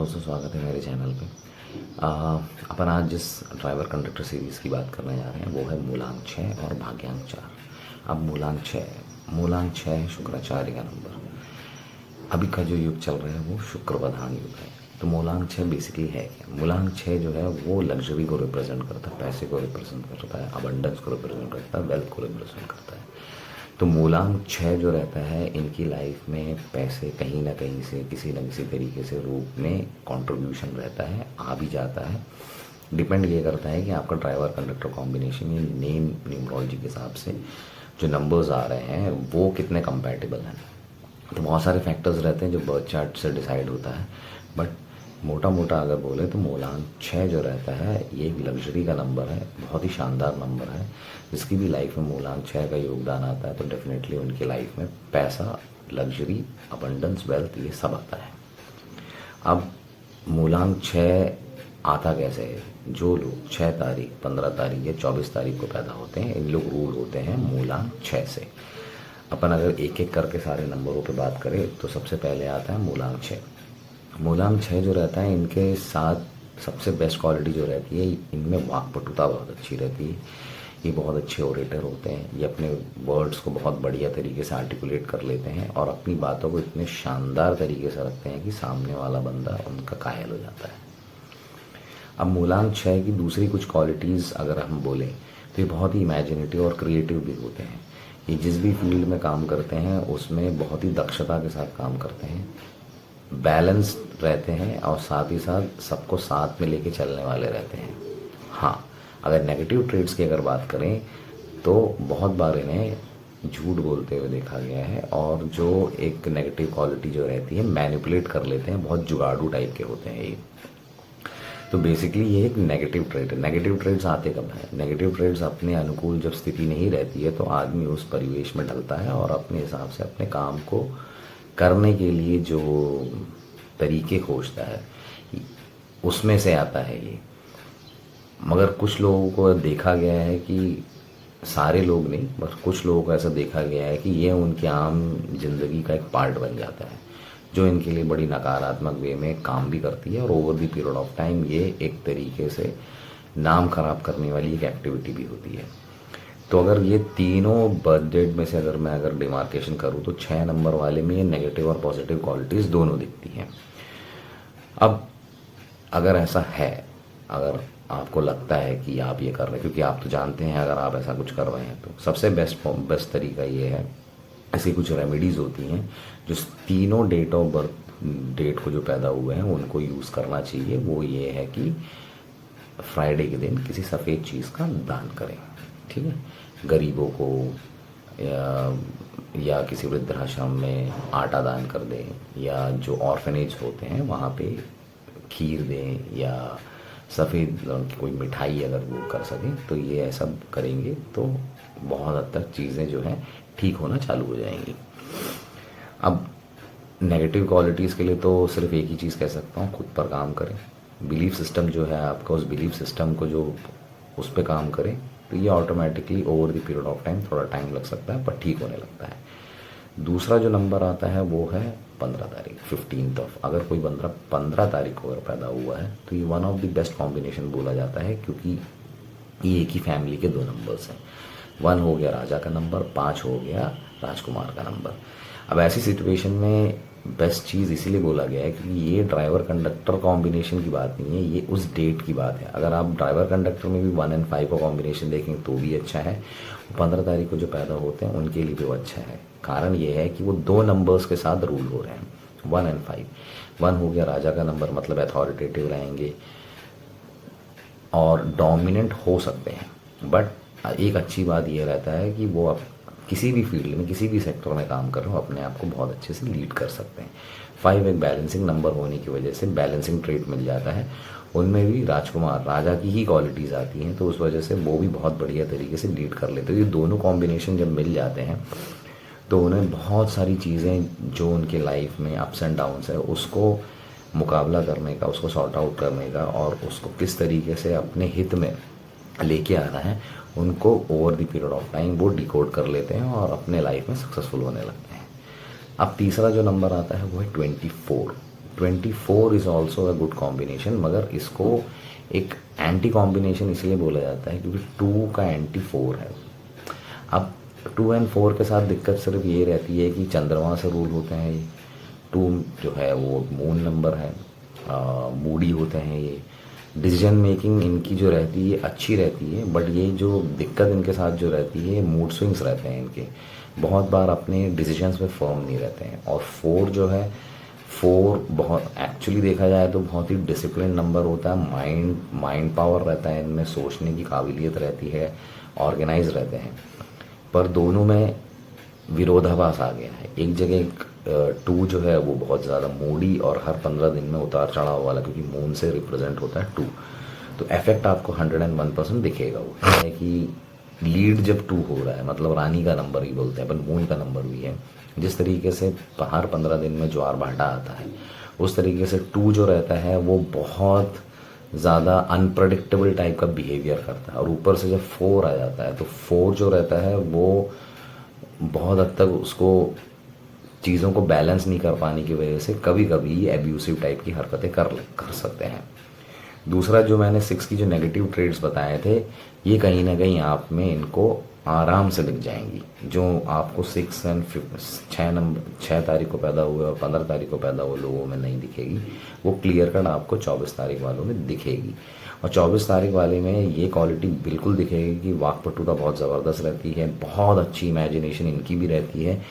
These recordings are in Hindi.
दोस्तों, स्वागत है मेरे चैनल पे। अपन आज जिस ड्राइवर कंडक्टर सीरीज़ की बात करने जा रहे हैं वो है मूलांक 6 और भाग्यांक 4। अब मूलांक छः है शुक्राचार्य का नंबर। अभी का जो युग चल रहा है वो शुक्र प्रधान युग है। तो मूलांक 6 बेसिकली है क्या? मूलांक 6 जो है वो लग्जरी को रिप्रेजेंट करता है, पैसे को रिप्रेजेंट करता है, अबंडेंस को रिप्रेजेंट करता है, वेल्थ को रिप्रेजेंट करता है। तो मूलांक 6 जो रहता है इनकी लाइफ में पैसे कहीं ना कहीं से किसी न किसी तरीके से रूप में कंट्रीब्यूशन रहता है, आ भी जाता है। डिपेंड ये करता है कि आपका ड्राइवर कंडक्टर कॉम्बिनेशन ये नेम न्यूमरोलॉजी के हिसाब से जो नंबर्स आ रहे हैं वो कितने कंपैटिबल हैं। तो बहुत सारे फैक्टर्स रहते हैं जो बर्थ चार्ट से डिसाइड होता है, बट मोटा मोटा अगर बोले तो मूलांक 6 जो रहता है ये एक लग्जरी का नंबर है, बहुत ही शानदार नंबर है। जिसकी भी लाइफ में मूलांक 6 का योगदान आता है तो डेफिनेटली उनकी लाइफ में पैसा, लग्जरी, अबंडेंस, वेल्थ ये सब आता है। अब मूलांक 6 आता कैसे है? जो लोग 6 तारीख, 15 तारीख या 24 तारीख को पैदा होते हैं इन लोग रूल होते हैं मूलांक 6 से। अपन अगर एक एक करके सारे नंबरों पे बात करें तो सबसे पहले आता है मूलांक 6। मूलांक 6 जो रहता है इनके साथ सबसे बेस्ट क्वालिटी जो रहती है इनमें वाक्पटुता बहुत अच्छी रहती है। ये बहुत अच्छे ओरेटर होते हैं, ये अपने वर्ड्स को बहुत बढ़िया तरीके से आर्टिकुलेट कर लेते हैं और अपनी बातों को इतने शानदार तरीके से रखते हैं कि सामने वाला बंदा उनका कायल हो जाता है। अब मूलांक 6 की दूसरी कुछ क्वालिटीज़ अगर हम बोलें तो ये बहुत ही इमेजिनेटिव और क्रिएटिव भी होते हैं। ये जिस भी फील्ड में काम करते हैं उसमें बहुत ही दक्षता के साथ काम करते हैं, बैलेंस रहते हैं और साथ ही साथ सबको साथ में लेके चलने वाले रहते हैं। हाँ, अगर नेगेटिव ट्रेड्स की अगर बात करें तो बहुत बार इन्हें झूठ बोलते हुए देखा गया है और जो एक नेगेटिव क्वालिटी जो रहती है मैनिपुलेट कर लेते हैं, बहुत जुगाड़ू टाइप के होते हैं ये। तो बेसिकली ये एक नेगेटिव ट्रेड है। नेगेटिव ट्रेड्स आते कब है? नेगेटिव ट्रेड्स अपने अनुकूल जब स्थिति नहीं रहती है तो आदमी उस परिवेश में ढलता है और अपने हिसाब से अपने काम को करने के लिए जो तरीके खोजता है उसमें से आता है ये। मगर कुछ लोगों को देखा गया है कि सारे लोग नहीं, बस कुछ लोगों को ऐसा देखा गया है कि ये उनकी आम जिंदगी का एक पार्ट बन जाता है जो इनके लिए बड़ी नकारात्मक वे में काम भी करती है और over the period of time ये एक तरीके से नाम खराब करने वाली एक एक्टिविटी भी होती है। तो अगर ये तीनों बर्थ डेट में से अगर डिमार्केशन करूँ तो 6 नंबर वाले में ये नेगेटिव और पॉजिटिव क्वालिटीज़ दोनों दिखती हैं। अब अगर ऐसा है, अगर आपको लगता है कि आप ये कर रहे हैं, क्योंकि आप तो जानते हैं अगर आप ऐसा कुछ कर रहे हैं तो सबसे बेस्ट तरीका ये है, ऐसी कुछ रेमेडीज़ होती हैं जो तीनों डेट ऑफ बर्थ डेट को जो पैदा हुए हैं उनको यूज़ करना चाहिए। वो ये है कि फ्राइडे के दिन किसी सफ़ेद चीज़ का दान करें, ठीक है? गरीबों को या किसी वृद्धाश्रम में आटा दान कर दें या जो ऑर्फनेज होते हैं वहाँ पे खीर दें या सफ़ेद की कोई मिठाई अगर वो कर सकें तो ये सब करेंगे तो बहुत हद तक चीज़ें जो हैं ठीक होना चालू हो जाएंगी। अब नेगेटिव क्वालिटीज़ के लिए तो सिर्फ एक ही चीज़ कह सकता हूँ, खुद पर काम करें। बिलीफ सिस्टम जो है आपका, उस बिलीफ सिस्टम को जो उस पर काम करें तो ये automatically over the period of time, थोड़ा टाइम लग सकता है पर ठीक होने लगता है। दूसरा जो नंबर आता है वो है 15 तारीख, 15th ऑफ। अगर कोई बंदा 15 तारीख को अगर पैदा हुआ है तो ये one of the best combination बोला जाता है, क्योंकि ये एक ही फैमिली के 2 नंबर्स हैं। 1 हो गया राजा का नंबर, 5 हो गया राजकुमार का नंबर। अब ऐसी सिचुएशन में बेस्ट चीज़ इसीलिए बोला गया है क्योंकि ये ड्राइवर कंडक्टर कॉम्बिनेशन की बात नहीं है, ये उस डेट की बात है। अगर आप ड्राइवर कंडक्टर में भी 1 और 5 का कॉम्बिनेशन देखें तो भी अच्छा है। 15 तारीख को जो पैदा होते हैं उनके लिए भी वो अच्छा है। कारण ये है कि वो 2 नंबर्स के साथ रूल हो रहे हैं, 1 और 5। 1 हो गया राजा का नंबर, मतलब अथॉरिटेटिव रहेंगे और डोमिनेंट हो सकते हैं। बट एक अच्छी बात यह रहता है कि वो आप किसी भी फील्ड में, किसी भी सेक्टर में काम कर रहे हो, अपने आप को बहुत अच्छे से लीड कर सकते हैं। 5 एक बैलेंसिंग नंबर होने की वजह से बैलेंसिंग ट्रेट मिल जाता है। उनमें भी राजकुमार, राजा की ही क्वालिटीज़ आती हैं तो उस वजह से वो भी बहुत बढ़िया तरीके से लीड कर लेते हैं। ये दोनों कॉम्बिनेशन जब मिल जाते हैं तो उन्हें बहुत सारी चीज़ें जो उनके लाइफ में अप्स एंड डाउन्स है उसको मुकाबला करने का, उसको सॉर्ट आउट करने का और उसको किस तरीके से अपने हित में लेके आना है, उनको over the period of time वो डिकोड कर लेते हैं और अपने लाइफ में सक्सेसफुल होने लगते हैं। अब तीसरा जो नंबर आता है वो है 24। 24 is also a good combination, मगर इसको एक एंटी कॉम्बिनेशन इसलिए बोला जाता है क्योंकि 2 का एंटी 4 है। अब 2 एंड 4 के साथ दिक्कत सिर्फ ये रहती है कि चंद्रमा से रूल होते हैं ये। 2 जो है वो मून नंबर है, मूडी होते हैं ये। डिसीजन मेकिंग इनकी जो रहती है अच्छी रहती है, बट ये जो दिक्कत इनके साथ जो रहती है, मूड स्विंग्स रहते हैं इनके, बहुत बार अपने डिसीजंस में फर्म नहीं रहते हैं। और 4 जो है, 4 बहुत एक्चुअली देखा जाए तो बहुत ही डिसिप्लिन नंबर होता है। माइंड पावर रहता है इनमें, सोचने की काबिलियत रहती है, ऑर्गेनाइज रहते हैं। पर दोनों में विरोधाभास आ गया है। एक जगह 2 जो है वो बहुत ज़्यादा मूडी और हर 15 दिन में उतार चढ़ाव वाला, क्योंकि मून से रिप्रेजेंट होता है 2, तो इफेक्ट आपको 101% दिखेगा। वो है कि लीड जब 2 हो रहा है, मतलब रानी का नंबर ही बोलते हैं अपन, मून का नंबर भी है। जिस तरीके से हर 15 दिन में ज्वार भाटा आता है, उस तरीके से 2 जो रहता है वो बहुत ज़्यादा अनप्रडिक्टेबल टाइप का बिहेवियर करता है। और ऊपर से जब 4 आ जाता है, तो 4 जो रहता है वो बहुत हद तक उसको चीज़ों को बैलेंस नहीं कर पाने की वजह से कभी कभी एब्यूसिव टाइप की हरकतें कर सकते हैं। दूसरा जो मैंने 6 की जो नेगेटिव ट्रेड्स बताए थे, ये कहीं ना कहीं आप में इनको आराम से दिख जाएंगी। जो आपको 6 एंड 6 तारीख को पैदा हुए और 15 तारीख को पैदा हुए लोगों में नहीं दिखेगी, वो क्लियर कट आपको 24 तारीख वालों में दिखेगी। और 24 तारीख वाले में ये क्वालिटी बिल्कुल दिखेगी कि वाकपटुता बहुत ज़बरदस्त रहती है, बहुत अच्छी इमेजिनेशन इनकी भी रहती है।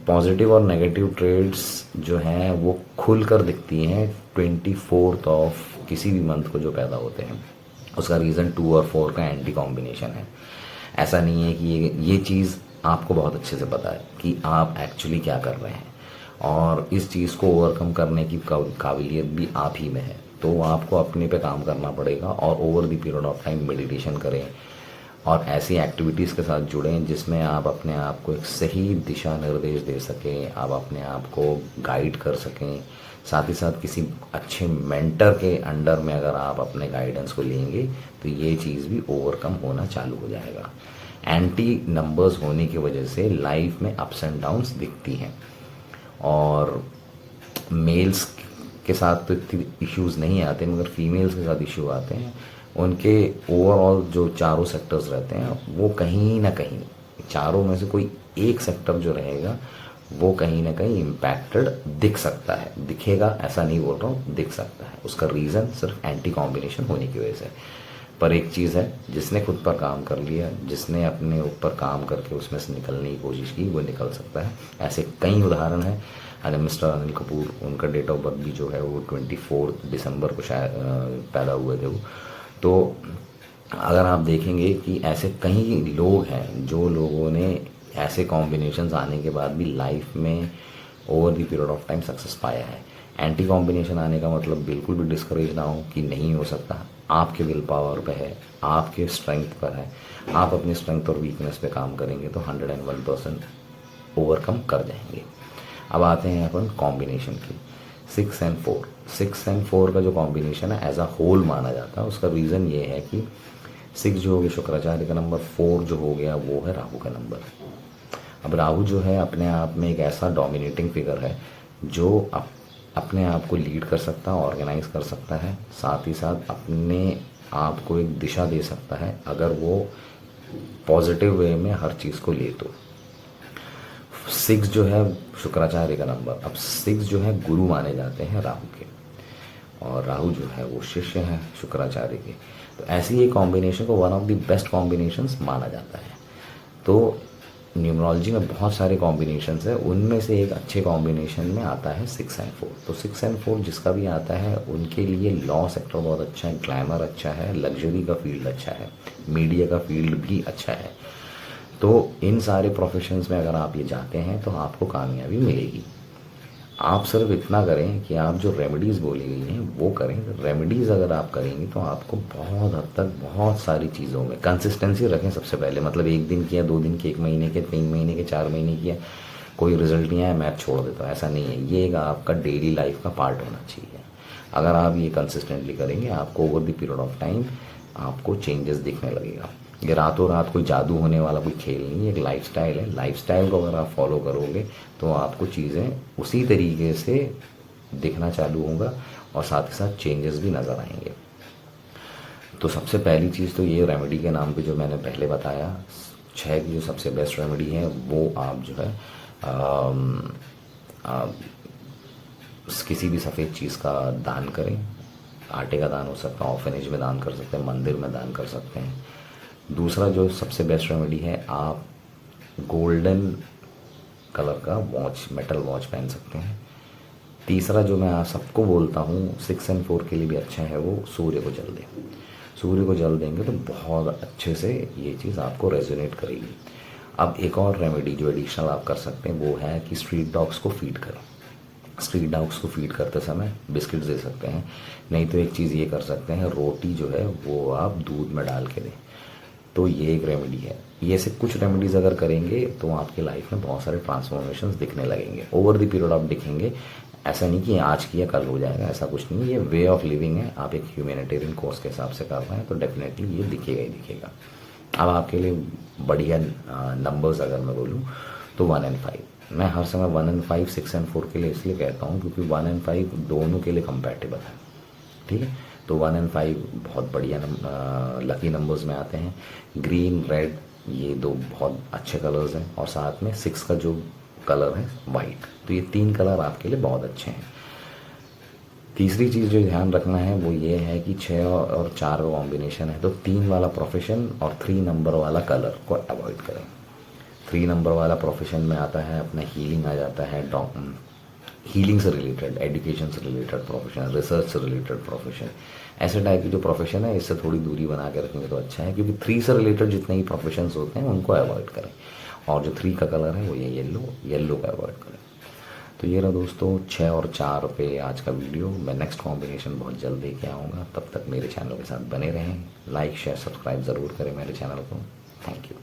पॉजिटिव और नेगेटिव ट्रेड्स जो हैं वो खुल कर दिखती हैं 24th ऑफ किसी भी मंथ को जो पैदा होते हैं। उसका रीज़न 2 और 4 का एंटी कॉम्बिनेशन है। ऐसा नहीं है कि ये चीज़ आपको बहुत अच्छे से पता है कि आप एक्चुअली क्या कर रहे हैं, और इस चीज़ को ओवरकम करने की काबिलियत भी आप ही में है। तो आपको अपने पे काम करना पड़ेगा और over the period of time meditation करें और ऐसी एक्टिविटीज़ के साथ जुड़ें जिसमें आप अपने आप को एक सही दिशा निर्देश दे सकें, आप अपने आप को गाइड कर सकें। साथ ही साथ किसी अच्छे मेंटर के अंडर में अगर आप अपने गाइडेंस को लेंगे तो ये चीज़ भी ओवरकम होना चालू हो जाएगा। एंटी नंबर्स होने की वजह से लाइफ में अप्स एंड डाउन्स दिखती हैं, और मेल्स के साथ तो इतने इश्यूज़ नहीं आते, मगर फीमेल्स के साथ इशू आते हैं। उनके ओवरऑल जो चारों सेक्टर्स रहते हैं वो कहीं ना कहीं, चारों में से कोई एक सेक्टर जो रहेगा वो कहीं ना कहीं इम्पैक्टेड दिख सकता है। दिखेगा ऐसा नहीं बोल रहा हूँ, दिख सकता है। उसका रीज़न सिर्फ एंटी कॉम्बिनेशन होने की वजह से। पर एक चीज़ है, जिसने खुद पर काम कर लिया, जिसने अपने ऊपर काम करके उसमें से निकलने की कोशिश की, वो निकल सकता है। ऐसे कई उदाहरण हैं। अगर मिस्टर अनिल कपूर, उनका डेट ऑफ बर्थ भी जो है वो 24 दिसंबर को शायद पैदा हुए थे वो। तो अगर आप देखेंगे कि ऐसे कई लोग हैं जो लोगों ने ऐसे कॉम्बिनेशंस आने के बाद भी लाइफ में over the period of time success पाया है। एंटी कॉम्बिनेशन आने का मतलब बिल्कुल भी डिस्करेज ना हो कि नहीं हो सकता। आपके विल पावर पे है, आपके स्ट्रेंथ पर है। आप अपनी स्ट्रेंथ और वीकनेस पे काम करेंगे तो 101% ओवरकम कर जाएंगे। अब आते हैं अपन कॉम्बिनेशन की। 6 एंड 4, 6 एंड 4 का जो कॉम्बिनेशन है एज अ होल माना जाता है। उसका रीज़न ये है कि 6 जो हो गया शुक्राचार्य का नंबर, 4 जो हो गया वो है राहु का नंबर। अब राहु जो है अपने आप में एक ऐसा डोमिनेटिंग फिगर है जो अपने आप को लीड कर सकता है, ऑर्गेनाइज कर सकता है, साथ ही साथ अपने आप को एक दिशा दे सकता है अगर वो पॉजिटिव वे में हर चीज़ को ले तो। 6 जो है शुक्राचार्य का नंबर। अब 6 जो है गुरु माने जाते हैं राहु के, और राहु जो है वो शिष्य हैं शुक्राचार्य के। तो ऐसी ही कॉम्बिनेशन को one of the best combinations माना जाता है। तो न्यूमरोलॉजी में बहुत सारे कॉम्बिनेशंस है, उनमें से एक अच्छे कॉम्बिनेशन में आता है 6 एंड 4। तो 6 एंड 4 जिसका भी आता है उनके लिए लॉ सेक्टर बहुत अच्छा है, ग्लैमर अच्छा है, लग्जरी का फील्ड अच्छा है, मीडिया का फील्ड भी अच्छा है। तो इन सारे प्रोफेशंस में अगर आप ये जाते हैं तो आपको कामयाबी मिलेगी। आप सिर्फ इतना करें कि आप जो रेमेडीज़ बोली गई हैं वो करें। रेमेडीज़ अगर आप करेंगे तो आपको बहुत हद तक बहुत सारी चीज़ों में कंसिस्टेंसी रखें सबसे पहले। मतलब 1 दिन किया, 2 दिन किया, 1 महीने के, 3 महीने के, 4 महीने किया, कोई रिजल्ट नहीं आया, मैं छोड़ देता हूँ, ऐसा नहीं है। ये एक आपका डेली लाइफ का पार्ट होना चाहिए। अगर आप ये कंसिस्टेंटली करेंगे आपको over the period of time आपको चेंजेस दिखने लगेगा। ये रातों रात कोई जादू होने वाला कोई खेल नहीं है, एक लाइफस्टाइल है। लाइफस्टाइल को अगर आप फॉलो करोगे तो आपको चीज़ें उसी तरीके से दिखना चालू होगा और साथ ही साथ चेंजेस भी नज़र आएंगे। तो सबसे पहली चीज़ तो ये रेमेडी के नाम पे जो मैंने पहले बताया, 6 की जो सबसे बेस्ट रेमेडी है वो आप जो है अम, आ, किसी भी सफ़ेद चीज़ का दान करें। आटे का दान हो सकता है, ऑर्फेनेज में दान कर सकते हैं, मंदिर में दान कर सकते हैं। दूसरा जो सबसे बेस्ट रेमेडी है, आप गोल्डन कलर का वॉच, मेटल वॉच पहन सकते हैं। तीसरा जो मैं आप सबको बोलता हूँ 6 और 4 के लिए भी अच्छा है, वो सूर्य को जल दें। सूर्य को जल देंगे तो बहुत अच्छे से ये चीज़ आपको रेजोनेट करेगी। अब एक और रेमेडी जो एडिशनल आप कर सकते हैं वो है कि स्ट्रीट डॉग्स को फीड करें। स्ट्रीट डॉग्स को फीड करते समय बिस्किट्स दे सकते हैं, नहीं तो एक चीज़ ये कर सकते हैं, रोटी जो है वो आप दूध में डाल के दें। तो ये एक रेमेडी है। ये सिर्फ कुछ रेमेडीज़ अगर करेंगे तो आपकी लाइफ में बहुत सारे ट्रांसफॉर्मेशंस दिखने लगेंगे, ओवर द पीरियड आप दिखेंगे। ऐसा नहीं कि आज किया कल हो जाएगा, ऐसा कुछ नहीं है। ये वे ऑफ लिविंग है, आप एक ह्यूमैनिटेरियन कोर्स के हिसाब से कर रहे हैं तो डेफिनेटली ये दिखेगा ही दिखेगा। अब आपके लिए बढ़िया नंबर्स अगर मैं बोलूँ तो 1 और 5, मैं हर समय 1 और 5, 6 और 4 के लिए इसलिए कहता हूँ क्योंकि 1 और 5 दोनों के लिए कंपैटिबल है। ठीक है, तो 1 और 5 बहुत बढ़िया लकी नंबर्स में आते हैं। ग्रीन, रेड, ये दो बहुत अच्छे कलर्स हैं, और साथ में 6 का जो कलर है वाइट, तो ये 3 कलर आपके लिए बहुत अच्छे हैं। तीसरी चीज़ जो ध्यान रखना है वो ये है कि 6 और 4 का कॉम्बिनेशन है, तो 3 वाला प्रोफेशन और 3 नंबर वाला कलर को अवॉइड करें। 3 नंबर वाला प्रोफेशन में आता है अपना हीलिंग आ जाता है, हीलिंग से रिलेटेड, एजुकेशन से रिलेटेड प्रोफेशन, रिसर्च से रिलेटेड प्रोफेशन, ऐसे टाइप की जो प्रोफेशन है इससे थोड़ी दूरी बना के रखेंगे तो अच्छा है, क्योंकि 3 से रिलेटेड जितने ही प्रोफेशंस होते हैं उनको अवॉइड करें। और जो 3 का कलर है वो ये येलो का अवॉइड करें। तो ये रहा दोस्तों 6 और 4 पे आज का वीडियो। मैं नेक्स्ट कॉम्बिनेशन बहुत जल्द लेके आऊँगा, तब तक मेरे चैनल के साथ बने रहें। लाइक शेयर सब्सक्राइब ज़रूर करें मेरे चैनल को। Thank you.